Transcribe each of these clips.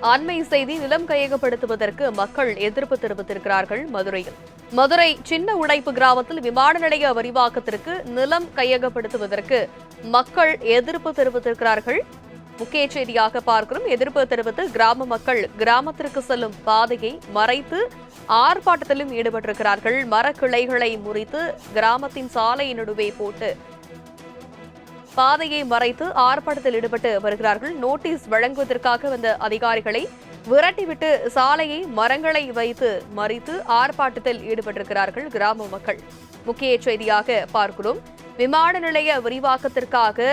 அண்மை செய்தி நிலம் கையகப்படுத்துவதற்கு மக்கள் எதிர்ப்பு தெரிவித்திருக்கிறார்கள். மதுரை சின்ன உடைப்பு கிராமத்தில் விமான நிலைய விரிவாக்கத்திற்கு நிலம் கையகப்படுத்துவதற்கு மக்கள் எதிர்ப்பு தெரிவித்திருக்கிறார்கள். முக்கிய செய்தியாக பார்க்கிறோம். எதிர்ப்பு தெரிவித்து கிராம மக்கள் கிராமத்திற்கு செல்லும் பாதையை மறைத்து ஆர்ப்பாட்டத்திலும் ஈடுபட்டிருக்கிறார்கள். மரக்கிளைகளை முறித்து கிராமத்தின் சாலை நடுவே போட்டு பாதையை மறைத்து ஆர்ப்பாட்டத்தில் ஈடுபட்டு வருகிறார்கள். நோட்டீஸ் வழங்குவதற்காக வந்த அதிகாரிகளை விரட்டிவிட்டு சாலையை மரங்களை வைத்து மறித்து ஆர்ப்பாட்டத்தில் ஈடுபட்டிருக்கிறார்கள் கிராம மக்கள். முக்கிய செய்தியாக பார்க்கிறோம். விமான நிலைய விரிவாக்கத்திற்காக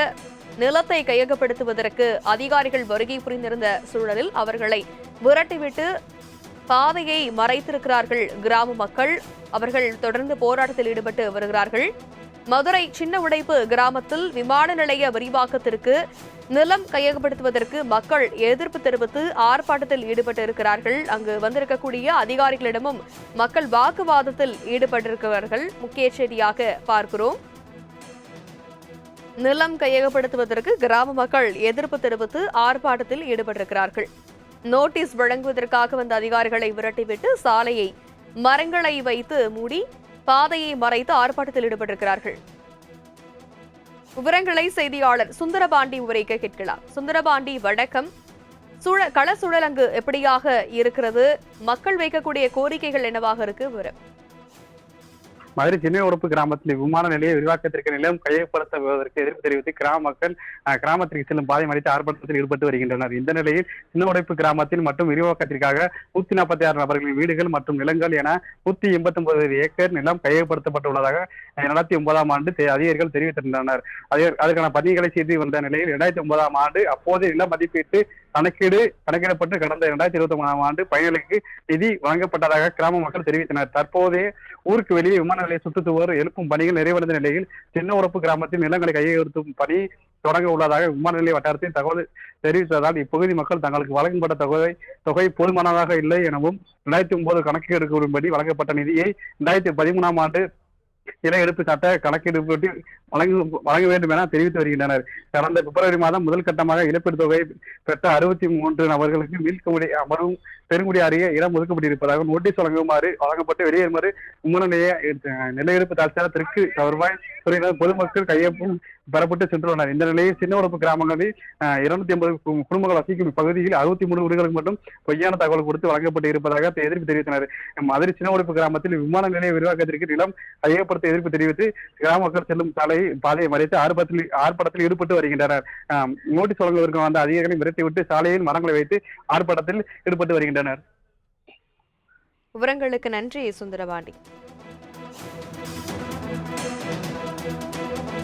நிலத்தை கையகப்படுத்துவதற்கு அதிகாரிகள் வருகை புரிந்திருந்த சூழலில் அவர்களை விரட்டிவிட்டு பாதையை மறைத்திருக்கிறார்கள் கிராம மக்கள். அவர்கள் தொடர்ந்து போராட்டத்தில் ஈடுபட்டு வருகிறார்கள். மதுரை சின்ன உடைப்பு கிராமத்தில் விமான நிலைய விரிவாக்கத்திற்கு நிலம் கையகப்படுத்துவதற்கு மக்கள் எதிர்ப்பு தெரிவித்து ஆர்ப்பாட்டத்தில் ஈடுபட்டு இருக்கிறார்கள். அங்கு வந்திருக்கக்கூடிய அதிகாரிகளிடமும் மக்கள் வாக்குவாதத்தில் ஈடுபட்டிருக்கிறார்கள். முக்கிய செய்தியாக பார்க்கிறோம். நிலம் கையகப்படுத்துவதற்கு கிராம மக்கள் எதிர்ப்பு தெரிவித்து ஆர்ப்பாட்டத்தில் ஈடுபட்டிருக்கிறார்கள். நோட்டீஸ் வழங்குவதற்காக வந்த அதிகாரிகளை விரட்டிவிட்டு சாலையை மரங்களை வைத்து மூடி பாதையை மறைத்து ஆர்ப்பாட்டத்தில் ஈடுபட்டிருக்கிறார்கள். விவரங்களை செய்தியாளர் சுந்தரபாண்டி உரைக்க கேட்கலாம். சுந்தரபாண்டி, வணக்கம். கள சூழல் அங்கு எப்படியாக இருக்கிறது? மக்கள் வைக்கக்கூடிய கோரிக்கைகள் என்னவாக இருக்கு? விவரம். மதுரை சின்ன உடைப்பு கிராமத்தில் விமான நிலைய விரிவாக்கத்திற்கு நிலம் கையகப்படுத்துவதற்கு எதிர்ப்பு தெரிவித்து கிராம மக்கள் கிராமத்திற்கு செல்லும் பாதை மறித்து ஆர்ப்பாட்டத்தில் ஈடுபட்டு வருகின்றனர். இந்த நிலையில் சின்ன உடைப்பு கிராமத்தில் மற்றும் விரிவாக்கத்திற்காக 146 நபர்களின் வீடுகள் மற்றும் நிலங்கள் என 189 ஏக்கர் நிலம் கையகப்படுத்தப்பட்டுள்ளதாக 2009ஆம் ஆண்டு அதிகாரிகள் தெரிவித்திருந்தனர். அதற்கான பணிகளை செய்து வந்த நிலையில் 2009ஆம் ஆண்டு அப்போது நில மதிப்பீட்டு கணக்கிடப்பட்டு கடந்த 2023ஆம் ஆண்டு பயணிகளுக்கு நிதி வழங்கப்பட்டதாக கிராம மக்கள் தெரிவித்தனர். தற்போதைய ஊருக்கு வெளியே விமான நிலைய சுற்றுச்சுவர் எழுப்பும் பணிகள் நிறைவடைந்த நிலையில் சின்ன உடைப்பு கிராமத்தில் நிலங்களை கையெழுத்தும் பணி தொடங்க உள்ளதாக விமான நிலைய வட்டாரத்தில் தகவல் தெரிவித்ததால் இப்பகுதி மக்கள் தங்களுக்கு வழங்கப்பட்ட தொகை போதுமானதாக இல்லை எனவும் 2009 கணக்கு எடுக்கும்படி வழங்கப்பட்ட நிதியை 2013ஆம் ஆண்டு நில எடுப்பு சட்ட கணக்கீடு வழங்க வேண்டும் என தெரிவித்து வருகின்றனர். கடந்த பிப்ரவரி மாதம் முதல் கட்டமாக இழப்பீடு தொகை பெற்ற 63 நபர்களுக்கு மீட்கமுடி அமரும் பெருங்குடி அருகே இடம் ஒதுக்கப்பட்டிருப்பதாக நோட்டீஸ் வழங்கப்பட்டு வெளியேறுமாறு விமான நில எடுப்பு தாட்சியாளர் தெற்கு வருவாய் துறையினர் பொதுமக்கள் கையொப்பம் பெறப்பட்டு சென்றுள்ளனர். இந்த நிலையில் சின்ன உடைப்பு கிராமங்களில் 280 குடும்பங்கள் வசிக்கும் பகுதியில் 63 வீடுகளுக்கு மட்டும் பொய்யான தகவல் கொடுத்து வழங்கப்பட்டு இருப்பதாக எதிர்ப்பு தெரிவித்தனர். மதுரை சின்ன உடைப்பு கிராமத்தில் விமான நிலைய விரிவாக்கத்திற்கு நிலம் கையகப்படுத்த எதிர்ப்பு தெரிவித்து கிராம மக்கள் செல்லும் பாதையை மறைத்து ஆர்ப்பாட்டத்தில் ஈடுபட்டு வருகின்றனர். நோட்டீஸ் வழங்குவதற்கு வந்த அதிகாரிகளை விரட்டிவிட்டு சாலையில் மரங்களை வைத்து ஆர்ப்பாட்டத்தில் ஈடுபட்டு வருகின்றனர். விவரங்களுக்கு நன்றி சுந்தரபாண்டி.